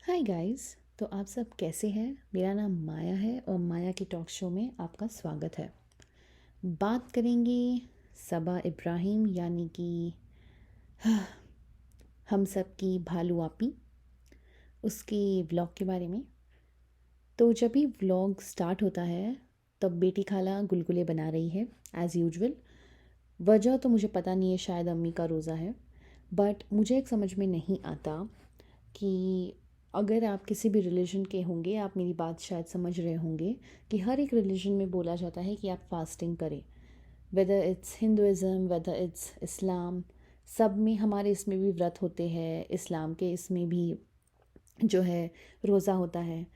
Hi guys. तो आप सब कैसे हैं? मेरा नाम माया है और माया की टॉक शो में आपका स्वागत है। बात करेंगे सबा इब्राहिम यानी कि हम सब की भालू आपी, उसके व्लॉग के बारे में। तो जब भी व्लॉग स्टार्ट होता है तब बेटी खाला गुलगुले बना रही है एज़ यूजुअल। वजह तो मुझे पता नहीं है, शायद अम्मी का रोज़ा है। बट मुझे एक समझ में नहीं आता कि अगर आप किसी भी रिलीजन के होंगे, आप मेरी बात शायद समझ रहे होंगे कि हर एक रिलीजन में बोला जाता है कि आप फास्टिंग करें। Whether it's Hinduism, whether it's Islam, सब में हमारे इसमें भी व्रत होते हैं। इस्लाम के इसमें भी जो है रोज़ा होता है।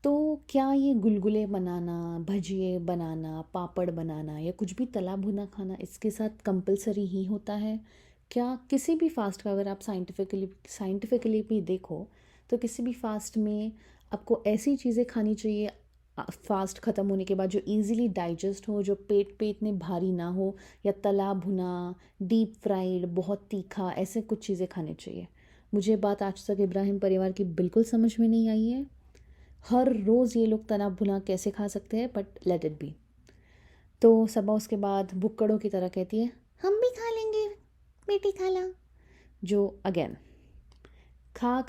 तो क्या ये गुलगुले बनाना, भजिए बनाना, पापड़ बनाना या कुछ भी तला भुना खाना इसके साथ कंपलसरी ही होता है? क्या किसी भी फास्ट का अगर आप साइंटिफिकली भी देखो तो किसी भी फास्ट में आपको ऐसी चीज़ें खानी चाहिए फास्ट ख़त्म होने के बाद जो इजीली डाइजेस्ट हो, जो पेट पे इतने भारी ना हो, या तला भुना, डीप फ्राइड, बहुत तीखा, ऐसे कुछ चीज़ें खानी चाहिए। मुझे बात आज तक इब्राहिम परिवार की बिल्कुल समझ में नहीं आई है। हर रोज़ ये लोग तना भुना कैसे खा सकते हैं, बट लेट इट बी। तो सबा उसके बाद भुक्कड़ों की तरह कहती है, हम भी खा लेंगे बेटी खाला। जो अगेन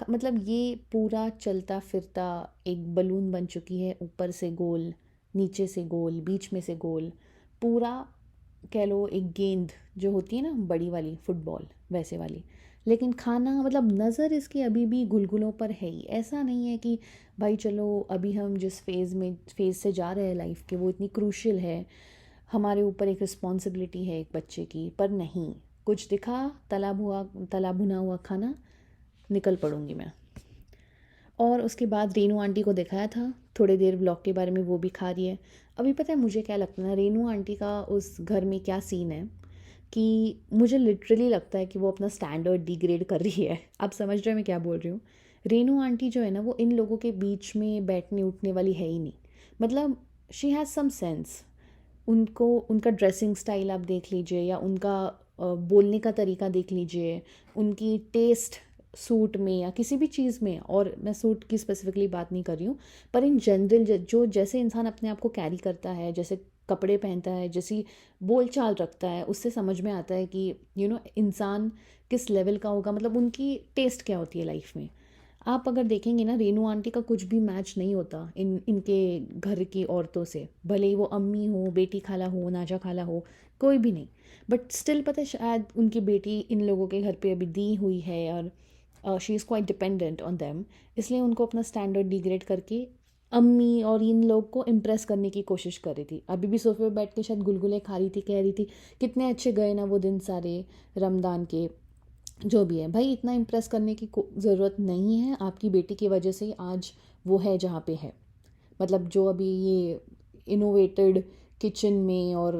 मतलब ये पूरा चलता फिरता एक बलून बन चुकी है, ऊपर से गोल, नीचे से गोल, बीच में से गोल, पूरा कह लो एक गेंद जो होती है ना बड़ी वाली फुटबॉल, वैसे वाली। लेकिन खाना मतलब नज़र इसकी अभी भी गुलगुलों पर है ही। ऐसा नहीं है कि भाई चलो अभी हम जिस फेज़ से जा रहे हैं लाइफ के वो इतनी क्रूशियल है, हमारे ऊपर एक रिस्पॉन्सिबिलिटी है एक बच्चे की, पर नहीं। कुछ दिखा तला भुना हुआ खाना, निकल पड़ूंगी मैं। और उसके बाद रेनू आंटी को दिखाया था थोड़ी देर ब्लॉग के बारे में, वो भी खा रही है। अभी पता है मुझे क्या लगता है ना, रेनू आंटी का उस घर में क्या सीन है कि मुझे लिटरली लगता है कि वो अपना स्टैंडर्ड डिग्रेड कर रही है। आप समझ रहे हैं मैं क्या बोल रही हूँ? रेनू आंटी जो है ना, वो इन लोगों के बीच में बैठने उठने वाली है ही नहीं। मतलब शी हैज़ सम सेंस। उनको उनका ड्रेसिंग स्टाइल आप देख लीजिए, या उनका बोलने का तरीका देख लीजिए, उनकी टेस्ट सूट में या किसी भी चीज़ में, और मैं सूट की स्पेसिफिकली बात नहीं कर रही हूँ, पर इन जनरल जो जैसे इंसान अपने आप को कैरी करता है, जैसे कपड़े पहनता है, जैसी बोल चाल रखता है, उससे समझ में आता है कि इंसान किस लेवल का होगा, मतलब उनकी टेस्ट क्या होती है लाइफ में। आप अगर देखेंगे ना, रेनू आंटी का कुछ भी मैच नहीं होता इनके घर की औरतों से, भले ही वो अम्मी हो, बेटी खाला हो, नाजा खाला हो, कोई भी नहीं। बट स्टिल पता है शायद उनकी बेटी इन लोगों के घर पे अभी दी हुई है, और she is quite dependent on them, इसलिए उनको अपना स्टैंडर्ड डिग्रेड करके अम्मी और इन लोग को इम्प्रेस करने की कोशिश कर रही थी। अभी भी सोफे पे बैठ के शायद गुलगुले खा रही थी, कह रही थी कितने अच्छे गए ना वो दिन सारे रमदान के। जो भी है भाई, इतना इम्प्रेस करने की ज़रूरत नहीं है। आपकी बेटी की वजह से ही आज वो है जहाँ पे है। मतलब जो अभी ये इनोवेटेड किचन में, और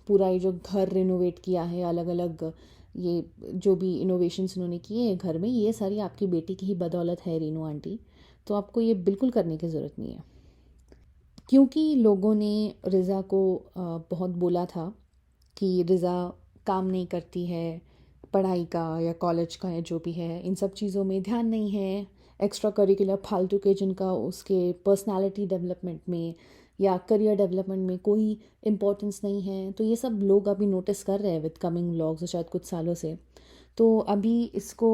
पूरा ये जो घर रिनोवेट किया है, अलग अलग ये जो भी इनोवेशंस उन्होंने किए हैं घर में, ये सारी आपकी बेटी की ही बदौलत है रीनू आंटी। तो आपको ये बिल्कुल करने की ज़रूरत नहीं है। क्योंकि लोगों ने रिज़ा को बहुत बोला था कि रिज़ा काम नहीं करती है, पढ़ाई का या कॉलेज का या जो भी है, इन सब चीज़ों में ध्यान नहीं है, एक्स्ट्रा करिकुलर फालतू के जिनका उसके पर्सनालिटी डेवलपमेंट में या करियर डेवलपमेंट में कोई इम्पोर्टेंस नहीं है। तो ये सब लोग अभी नोटिस कर रहे हैं विद कमिंग व्लॉग्स शायद कुछ सालों से। तो अभी इसको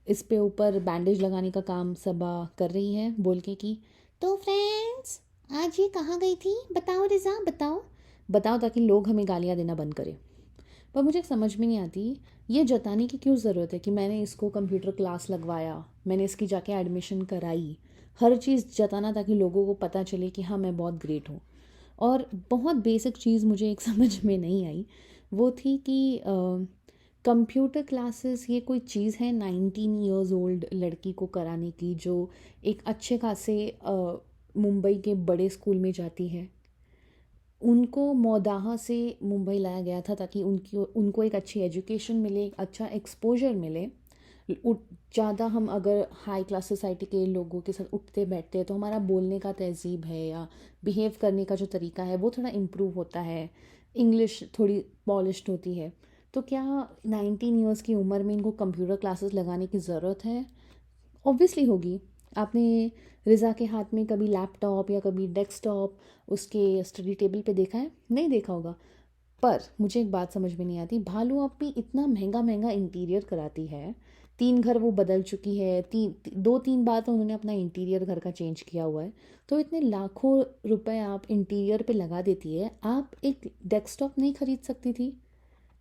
इस पे ऊपर बैंडेज लगाने का काम सबा कर रही है, बोल के कि तो फ्रेंड्स आज ये कहाँ गई थी, बताओ रिज़ा, बताओ बताओ, ताकि लोग हमें गालियाँ देना बंद करें। पर मुझे समझ में नहीं आती ये जताने की क्यों ज़रूरत है कि मैंने इसको कंप्यूटर क्लास लगवाया, मैंने इसकी जाके एडमिशन कराई। हर चीज़ जताना ताकि लोगों को पता चले कि हाँ मैं बहुत ग्रेट हूँ। और बहुत बेसिक चीज़ मुझे एक समझ में नहीं आई, वो थी कि कंप्यूटर क्लासेस ये कोई चीज़ है 19 ईयर्स ओल्ड लड़की को कराने की, जो एक अच्छे खासे मुंबई के बड़े स्कूल में जाती है। उनको मौदाहा से मुंबई लाया गया था ताकि उनको एक अच्छी एजुकेशन मिले, एक अच्छा एक्सपोजर मिले। ज़्यादा हम अगर हाई क्लास सोसाइटी के लोगों के साथ उठते बैठते हैं तो हमारा बोलने का तहज़ीब है या बिहेव करने का जो तरीका है वो थोड़ा इम्प्रूव होता है, इंग्लिश थोड़ी पॉलिश्ड होती है। तो क्या 19 ईयर्स की उम्र में इनको कंप्यूटर क्लासेस लगाने की ज़रूरत है? ऑब्वियसली होगी। आपने रिज़ा के हाथ में कभी लैपटॉप या कभी डेस्कटॉप उसके स्टडी टेबल पे देखा है? नहीं देखा होगा। पर मुझे एक बात समझ में नहीं आती, भालू आप इतना महंगा महंगा इंटीरियर कराती है, 3 घर वो बदल चुकी है, 2-3 बार तो उन्होंने अपना इंटीरियर घर का चेंज किया हुआ है, तो इतने लाखों रुपए आप इंटीरियर पे लगा देती है, आप एक डेस्कटॉप नहीं खरीद सकती थी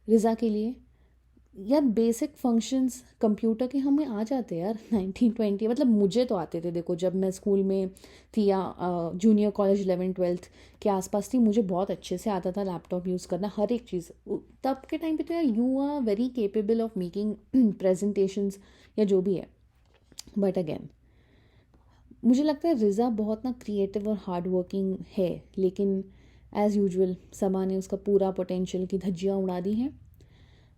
रिज़ा के लिए? यार बेसिक फंक्शंस कंप्यूटर के हमें आ जाते हैं यार। 1920 मतलब मुझे तो आते थे, देखो जब मैं स्कूल में थी या जूनियर कॉलेज 11th-12th के आसपास थी, मुझे बहुत अच्छे से आता था लैपटॉप यूज़ करना, हर एक चीज़। तब के टाइम पे तो यार you are very capable of making presentations या जो भी है। बट अगेन मुझे लगता है रिज़ा बहुत ना क्रिएटिव और हार्ड वर्किंग है, लेकिन एज़ यूजुअल समा ने उसका पूरा पोटेंशियल की धज्जियाँ उड़ा दी हैं।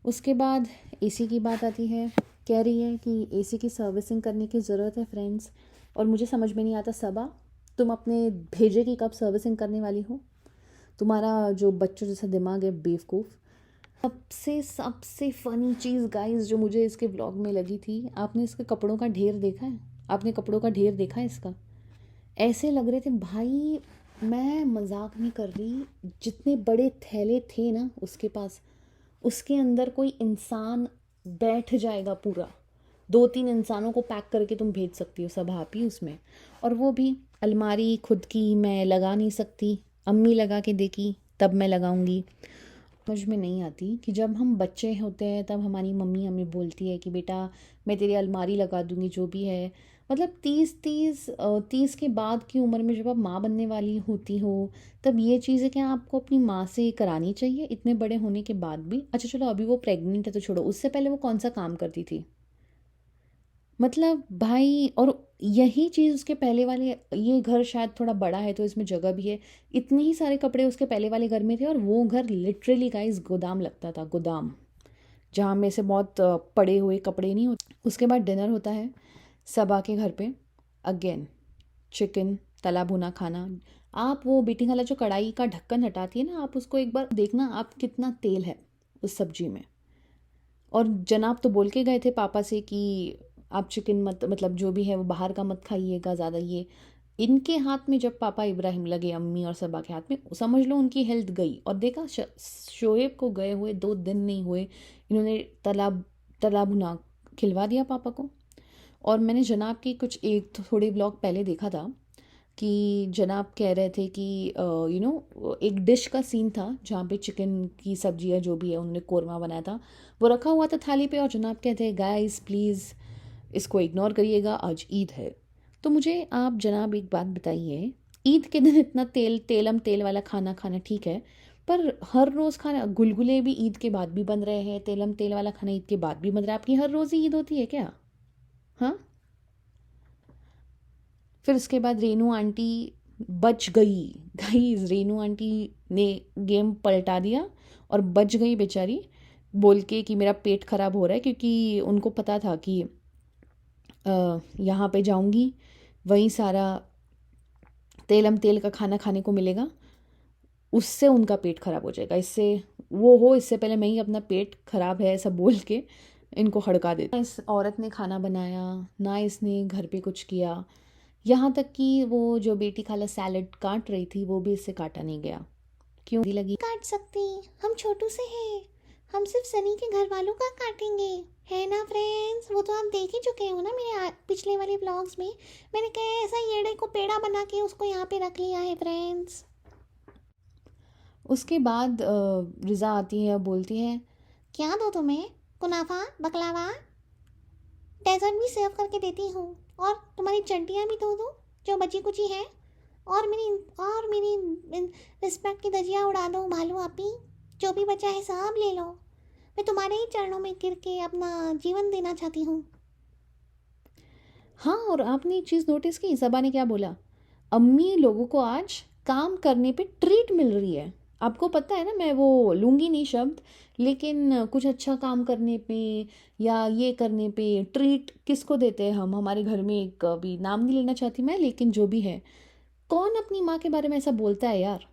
उसके बाद एसी की बात आती है, कह रही है कि एसी की सर्विसिंग करने की ज़रूरत है फ्रेंड्स। और मुझे समझ में नहीं आता सबा, तुम अपने भेजे की कब सर्विसिंग करने वाली हो? तुम्हारा जो बच्चों जैसा दिमाग है बेवकूफ़। सबसे सबसे फ़नी चीज़ गाइस जो मुझे इसके व्लॉग में लगी थी, आपने इसके कपड़ों का ढेर देखा है? आपने कपड़ों का ढेर देखा है इसका? ऐसे लग रहे थे भाई, मैं मजाक नहीं कर रही, जितने बड़े थैले थे ना उसके पास, उसके अंदर कोई इंसान बैठ जाएगा पूरा। 2-3 इंसानों को पैक करके तुम भेज सकती हो सब आप ही उसमें। और वो भी अलमारी खुद की मैं लगा नहीं सकती, अम्मी लगा के देखी तब मैं लगाऊंगी। समझ में नहीं आती कि जब हम बच्चे होते हैं तब हमारी मम्मी हमें बोलती है कि बेटा मैं तेरी अलमारी लगा दूंगी जो भी है। मतलब 30 के बाद की उम्र में जब आप माँ बनने वाली होती हो, तब ये चीज़ें क्या आपको अपनी माँ से करानी चाहिए इतने बड़े होने के बाद भी? अच्छा चलो अभी वो प्रेग्नेंट है तो छोड़ो, उससे पहले वो कौन सा काम करती थी? मतलब भाई, और यही चीज़ उसके पहले वाले, ये घर शायद थोड़ा बड़ा है तो इसमें जगह भी है, इतने ही सारे कपड़े उसके पहले वाले घर में थे, और वो घर लिटरली गाइस गोदाम लगता था, गोदाम, जहाँ में से बहुत पड़े हुए कपड़े नहीं होते। उसके बाद डिनर होता है सबा के घर पे, अगेन चिकन तला भुना खाना। आप वो बेटी खाला जो कढ़ाई का ढक्कन हटाती है ना, आप उसको एक बार देखना आप कितना तेल है उस सब्जी में। और जनाब तो बोल के गए थे पापा से कि आप चिकन मत, मतलब जो भी है वो बाहर का मत खाइएगा ज़्यादा। ये इनके हाथ में जब पापा इब्राहिम लगे, अम्मी और सबा के हाथ में, समझ लो उनकी हेल्थ गई। और देखा शोएब को गए हुए 2 दिन नहीं हुए, इन्होंने तला भुना खिलवा दिया पापा को। और मैंने जनाब की कुछ एक थोड़े ब्लॉग पहले देखा था कि जनाब कह रहे थे कि एक डिश का सीन था जहाँ पे चिकन की सब्जी या जो भी है उन्होंने कोरमा बनाया था, वो रखा हुआ था थाली पे, और जनाब कहते हैं गाइस प्लीज़ इसको इग्नोर करिएगा, आज ईद है। तो मुझे आप जनाब एक बात बताइए, ईद के दिन इतना तेलम तेल वाला खाना खाना ठीक है, पर हर रोज़ खाना, गुलगुले भी ईद के बाद भी बन रहे हैं, तेलम तेल वाला खाना ईद के बाद भी बन रहा है, आपकी हर रोज़ ही ईद होती है क्या? हाँ। फिर उसके बाद रेनू आंटी बच गई, गाइस रेनू आंटी ने गेम पलटा दिया और बच गई बेचारी, बोल के कि मेरा पेट ख़राब हो रहा है, क्योंकि उनको पता था कि यहाँ पे जाऊँगी वहीं सारा तेलम तेल का खाना खाने को मिलेगा, उससे उनका पेट ख़राब हो जाएगा, इससे वो हो, इससे पहले मैं ही अपना पेट ख़राब है ऐसा बोल के इनको हड़का देता। इस औरत ने खाना बनाया ना, इसने घर पे कुछ किया, यहाँ तक कि वो जो बेटी खाला सैलड काट रही थी वो भी इससे काटा नहीं गया। क्यों लगी काट सकती, हम छोटू से हैं, हम सिर्फ सनी के घर वालों का काटेंगे, है ना फ्रेंड्स? वो तो आप देख ही चुके हो ना मेरे पिछले वाले ब्लॉग्स में, मैंने कहा ऐसा येड़े को पेड़ा बना के उसको यहाँ पे रख लिया है फ्रेंड्स। उसके बाद रिज़ा आती है और बोलती है क्या दो तुम्हें, कुनाफा बकलावा, डेजर्ट भी सर्व करके देती हूँ, और तुम्हारी चड्डियाँ भी दो दो जो बची कुची है, और मेरी रिस्पेक्ट की धजियाँ उड़ा दो भालू आपी, जो भी बचा है सब ले लो, मैं तुम्हारे ही चरणों में गिर के अपना जीवन देना चाहती हूँ। हाँ, और आपने एक चीज़ नोटिस की, सबा ने क्या बोला, अम्मी लोगों को आज काम करने पे ट्रीट मिल रही है। आपको पता है ना मैं वो लूँगी नहीं शब्द, लेकिन कुछ अच्छा काम करने पे या ये करने पे ट्रीट किसको देते हैं हम? हमारे घर में एक, अभी नाम नहीं लेना चाहती मैं, लेकिन जो भी है, कौन अपनी माँ के बारे में ऐसा बोलता है यार?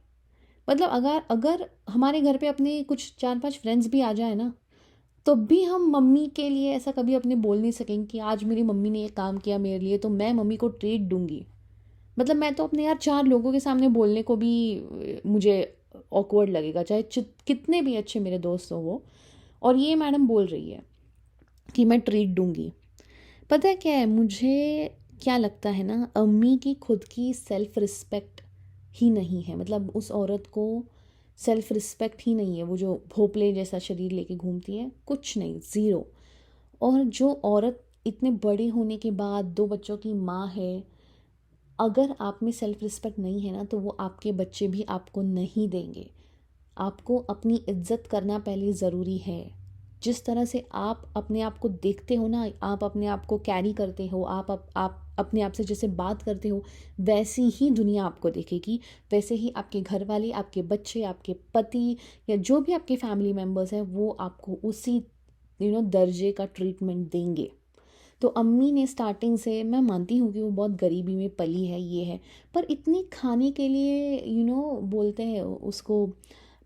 मतलब अगर अगर हमारे घर पे अपने कुछ 4-5 फ्रेंड्स भी आ जाए ना, तो भी हम मम्मी के लिए ऐसा कभी अपने बोल नहीं सकेंगे कि आज मेरी मम्मी ने ये काम किया मेरे लिए तो मैं मम्मी को ट्रीट दूंगी। मतलब मैं तो अपने यार 4 लोगों के सामने बोलने को भी मुझे ऑकवर्ड लगेगा, चाहे कितने भी अच्छे मेरे दोस्त हो वो। और ये मैडम बोल रही है कि मैं ट्रीट दूंगी। पता है क्या है मुझे, क्या लगता है ना, अम्मी की खुद की सेल्फ रिस्पेक्ट ही नहीं है। मतलब उस औरत को सेल्फ रिस्पेक्ट ही नहीं है, वो जो भोपले जैसा शरीर लेके घूमती है, कुछ नहीं, ज़ीरो। और जो औरत इतने बड़े होने के बाद 2 बच्चों की माँ है, अगर आप में सेल्फ रिस्पेक्ट नहीं है ना तो वो आपके बच्चे भी आपको नहीं देंगे। आपको अपनी इज्जत करना पहले ज़रूरी है। जिस तरह से आप अपने आप को देखते हो ना, आप अपने आप को कैरी करते हो, आप अपने आप से जैसे बात करते हो, वैसी ही दुनिया आपको देखेगी। वैसे ही आपके घर वाले, आपके बच्चे, आपके पति या जो भी आपके फैमिली मेम्बर्स हैं वो आपको उसी दर्जे का ट्रीटमेंट देंगे। तो अम्मी ने स्टार्टिंग से, मैं मानती हूँ कि वो बहुत गरीबी में पली है, ये है, पर इतनी खाने के लिए बोलते हैं उसको,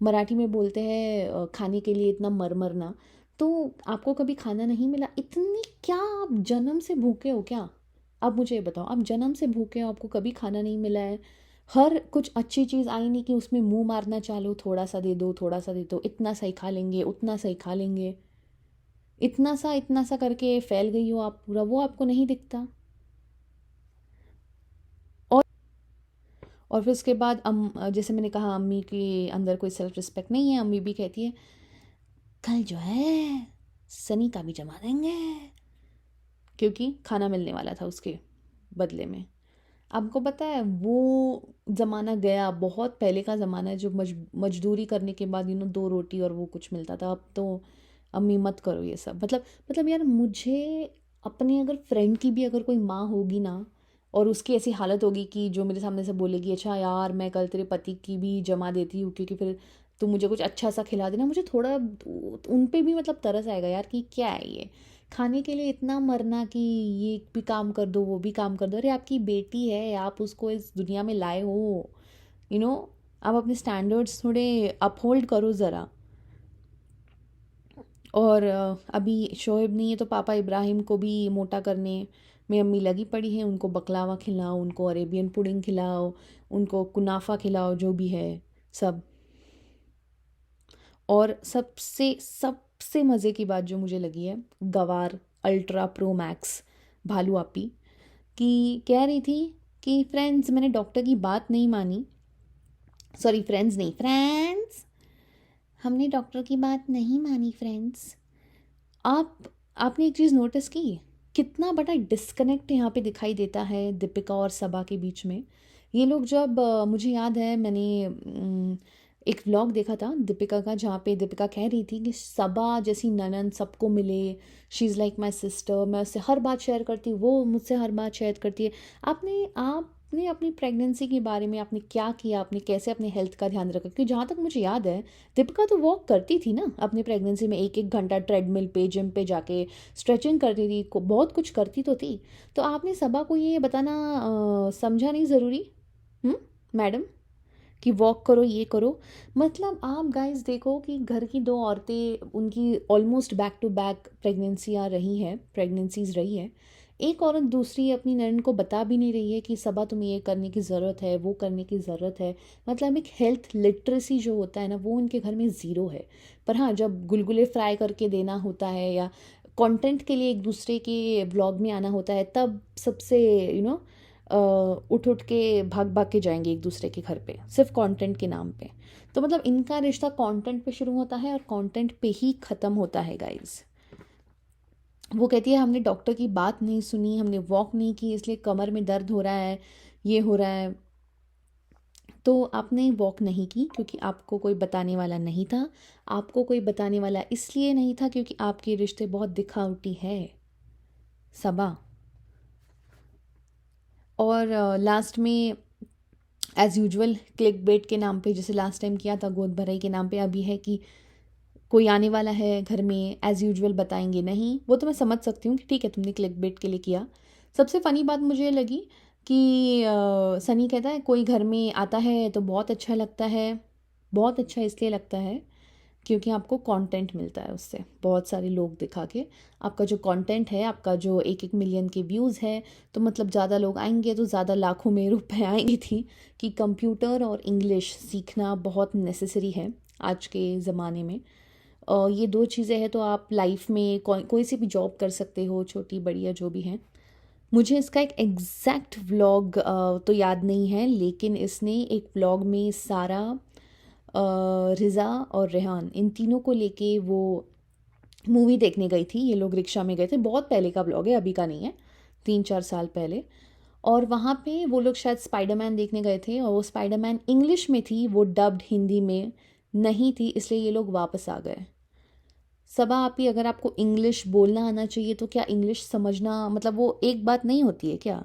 मराठी में बोलते हैं खाने के लिए इतना मरमरना। तो आपको कभी खाना नहीं मिला इतनी, क्या आप जन्म से भूखे हो क्या? अब मुझे ये बताओ, आप जन्म से भूखे हो, आपको कभी खाना नहीं मिला है? हर कुछ अच्छी चीज़ आई नहीं कि उसमें मुंह मारना चालो, थोड़ा सा दे दो, थोड़ा सा दे दो, इतना सा ही खा लेंगे, उतना सा ही खा लेंगे, इतना सा करके फैल गई हो आप पूरा, वो आपको नहीं दिखता। और और फिर उसके बाद जैसे मैंने कहा, अम्मी के अंदर कोई सेल्फ रिस्पेक्ट नहीं है। अम्मी भी कहती है कल जो है सनी का भी जमा देंगे, क्योंकि खाना मिलने वाला था उसके बदले में। आपको पता है वो ज़माना गया, बहुत पहले का ज़माना है, जो मजदूरी करने के बाद 2 रोटी और वो कुछ मिलता था। अब तो अम्मी मत करो ये सब। मतलब यार, मुझे अपने अगर फ्रेंड की भी अगर कोई माँ होगी ना, और उसकी ऐसी हालत होगी कि जो मेरे सामने से बोलेगी अच्छा यार मैं कल तेरे पति की भी जमा देती हूँ क्योंकि फिर तू मुझे कुछ अच्छा सा खिला देना, मुझे थोड़ा उन पे भी मतलब तरस आएगा यार कि क्या है ये, खाने के लिए इतना मरना कि ये भी काम कर दो वो भी काम कर दो। अरे आपकी बेटी है, आप उसको इस दुनिया में लाए हो, यू नो आप अपने स्टैंडर्ड्स थोड़े अपहोल्ड करो ज़रा। और अभी शोएब नहीं है तो पापा इब्राहिम को भी मोटा करने में अम्मी लगी पड़ी है। उनको बकलावा खिलाओ, उनको अरेबियन पुडिंग खिलाओ, उनको कुनाफा खिलाओ, जो भी है सब। और सबसे सबसे मज़े की बात जो मुझे लगी है, गवार अल्ट्रा प्रो मैक्स भालू आपी की कह रही थी कि फ्रेंड्स मैंने डॉक्टर की बात नहीं मानी, सॉरी फ्रेंड्स नहीं, फ्रेंड्स हमने डॉक्टर की बात नहीं मानी फ्रेंड्स। आप आपने एक चीज़ नोटिस की, कितना बड़ा डिस्कनेक्ट यहाँ पे दिखाई देता है दीपिका और सबा के बीच में। ये लोग जब मुझे याद है मैंने एक व्लॉग देखा था दीपिका का, जहाँ पे दीपिका कह रही थी कि सबा जैसी ननन सबको मिले, she is like my sister, मैं उससे हर बात शेयर करती हूँ, वो मुझसे हर बात शेयर करती है। आपने अपनी प्रेगनेंसी के बारे में आपने क्या किया, आपने कैसे अपने हेल्थ का ध्यान रखा? क्योंकि जहाँ तक मुझे याद है दीपिका तो वॉक करती थी ना अपनी प्रेगनेंसी में, 1-1 घंटा ट्रेडमिल पे जिम पे जाके स्ट्रेचिंग करती थी, बहुत कुछ करती तो थी। तो आपने सबा को ये बताना समझा नहीं ज़रूरी, मैडम, कि वॉक करो ये करो? मतलब आप गाइस देखो कि घर की 2 औरतें, उनकी almost back to back pregnancies रही है, एक औरत दूसरी अपनी ननन को बता भी नहीं रही है कि सबा तुम्हें ये करने की ज़रूरत है, वो करने की ज़रूरत है। मतलब एक हेल्थ लिटरेसी जो होता है ना, वो उनके घर में ज़ीरो है। पर हाँ, जब गुलगुले फ्राई करके देना होता है या कंटेंट के लिए एक दूसरे के ब्लॉग में आना होता है, तब सबसे उठ उठ के भाग भाग के जाएंगे एक दूसरे के घर पे, सिर्फ कंटेंट के नाम पे। तो मतलब इनका रिश्ता कंटेंट पे शुरू होता है और कंटेंट पे ही ख़त्म होता है गाइस। वो कहती है हमने डॉक्टर की बात नहीं सुनी, हमने वॉक नहीं की, इसलिए कमर में दर्द हो रहा है, ये हो रहा है। तो आपने वॉक नहीं की क्योंकि आपको कोई बताने वाला नहीं था। आपको कोई बताने वाला इसलिए नहीं था क्योंकि आपके रिश्ते बहुत दिखावटी है सबा। और लास्ट में एज़ यूजुअल क्लिक बेट के नाम पे, जैसे लास्ट टाइम किया था गोद भराई के नाम पे, अभी है कि कोई आने वाला है घर में, एज़ यूजुअल बताएंगे नहीं। वो तो मैं समझ सकती हूँ कि ठीक है तुमने क्लिक बेट के लिए किया। सबसे फ़नी बात मुझे ये लगी कि सनी कहता है कोई घर में आता है तो बहुत अच्छा लगता है, बहुत अच्छा इसलिए लगता है क्योंकि आपको कंटेंट मिलता है उससे, बहुत सारे लोग दिखा के। आपका जो कंटेंट है, आपका जो 1-1 मिलियन के व्यूज़ है, तो मतलब ज़्यादा लोग आएंगे तो ज़्यादा लाखों में रुपए आएंगे थी कि कंप्यूटर और इंग्लिश सीखना बहुत नेसेसरी है आज के ज़माने में। ये दो चीज़ें हैं तो आप लाइफ में कोई सी भी जॉब कर सकते हो, छोटी बड़ी या जो भी है। मुझे इसका एक एग्जैक्ट व्लॉग तो याद नहीं है, लेकिन इसने एक व्लॉग में सारा, रिज़ा और रेहान इन तीनों को लेके वो मूवी देखने गई थी। ये लोग रिक्शा में गए थे, बहुत पहले का व्लॉग है, अभी का नहीं है, 3-4 साल पहले। और वहाँ पे वो लोग शायद स्पाइडरमैन देखने गए थे और वो स्पाइडरमैन इंग्लिश में थी, वो डब्ड हिंदी में नहीं थी, इसलिए ये लोग वापस आ गए। सबा आपी, अगर आपको इंग्लिश बोलना आना चाहिए तो क्या इंग्लिश समझना मतलब वो एक बात नहीं होती है क्या?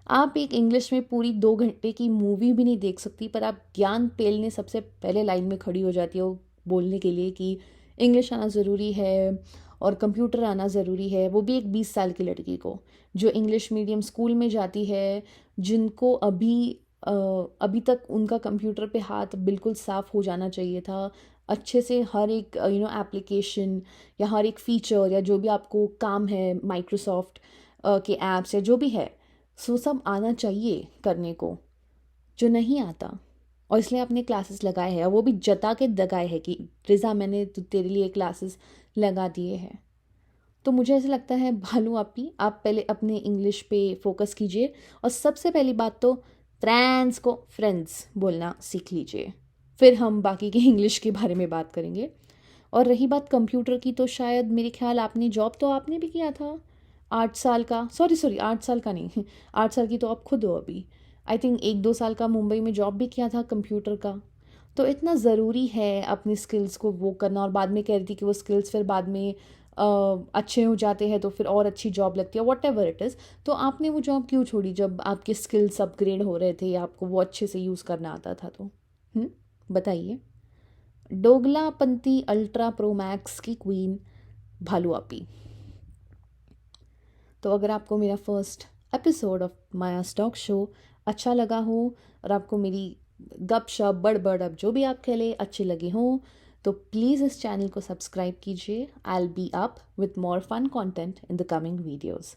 आप एक इंग्लिश में पूरी 2 घंटे की मूवी भी नहीं देख सकती, पर आप ज्ञान पेलने सबसे पहले लाइन में खड़ी हो जाती हो बोलने के लिए कि इंग्लिश आना ज़रूरी है और कंप्यूटर आना ज़रूरी है, वो भी एक 20 साल की लड़की को जो इंग्लिश मीडियम स्कूल में जाती है, जिनको अभी तक उनका कंप्यूटर पे हाथ बिल्कुल साफ़ हो जाना चाहिए था, अच्छे से हर एक एप्लीकेशन या हर एक फ़ीचर या जो भी आपको काम है माइक्रोसॉफ्ट के ऐप्स या जो भी है, सो सब आना चाहिए करने को, जो नहीं आता। और इसलिए आपने क्लासेस लगाए हैं, और वो भी जता के लगाए हैं कि रिज़ा मैंने तेरे लिए क्लासेस लगा दिए हैं। तो मुझे ऐसा लगता है भालू आपी, आप पहले अपने इंग्लिश पे फोकस कीजिए और सबसे पहली बात तो फ्रेंड्स को फ्रेंड्स बोलना सीख लीजिए, फिर हम बाकी के इंग्लिश के बारे में बात करेंगे। और रही बात कंप्यूटर की, तो शायद मेरे ख्याल आपने जॉब तो आपने भी किया था 8 साल का, सॉरी 8 साल का नहीं 8 साल की तो आप खुद हो अभी। आई थिंक 1-2 साल का मुंबई में जॉब भी किया था कंप्यूटर का। तो इतना ज़रूरी है अपनी स्किल्स को वो करना, और बाद में कह रही थी कि वो स्किल्स फिर बाद में अच्छे हो जाते हैं तो फिर और अच्छी जॉब लगती है, वॉट एवर इट इज़। तो आपने वो जॉब क्यों छोड़ी जब आपके स्किल्स अपग्रेड हो रहे थे या आपको वो अच्छे से यूज़ करना आता था? तो बताइए। डोगलापंती अल्ट्रा प्रो मैक्स की क्वीन भालू आपी। तो अगर आपको मेरा first episode of Maya stock show अच्छा लगा हो और आपको मेरी गपशप बड़बड़ अब जो भी आप खेले अच्छे लगे हों, तो प्लीज़ इस चैनल को सब्सक्राइब कीजिए। I will be up with more fun content in the coming videos.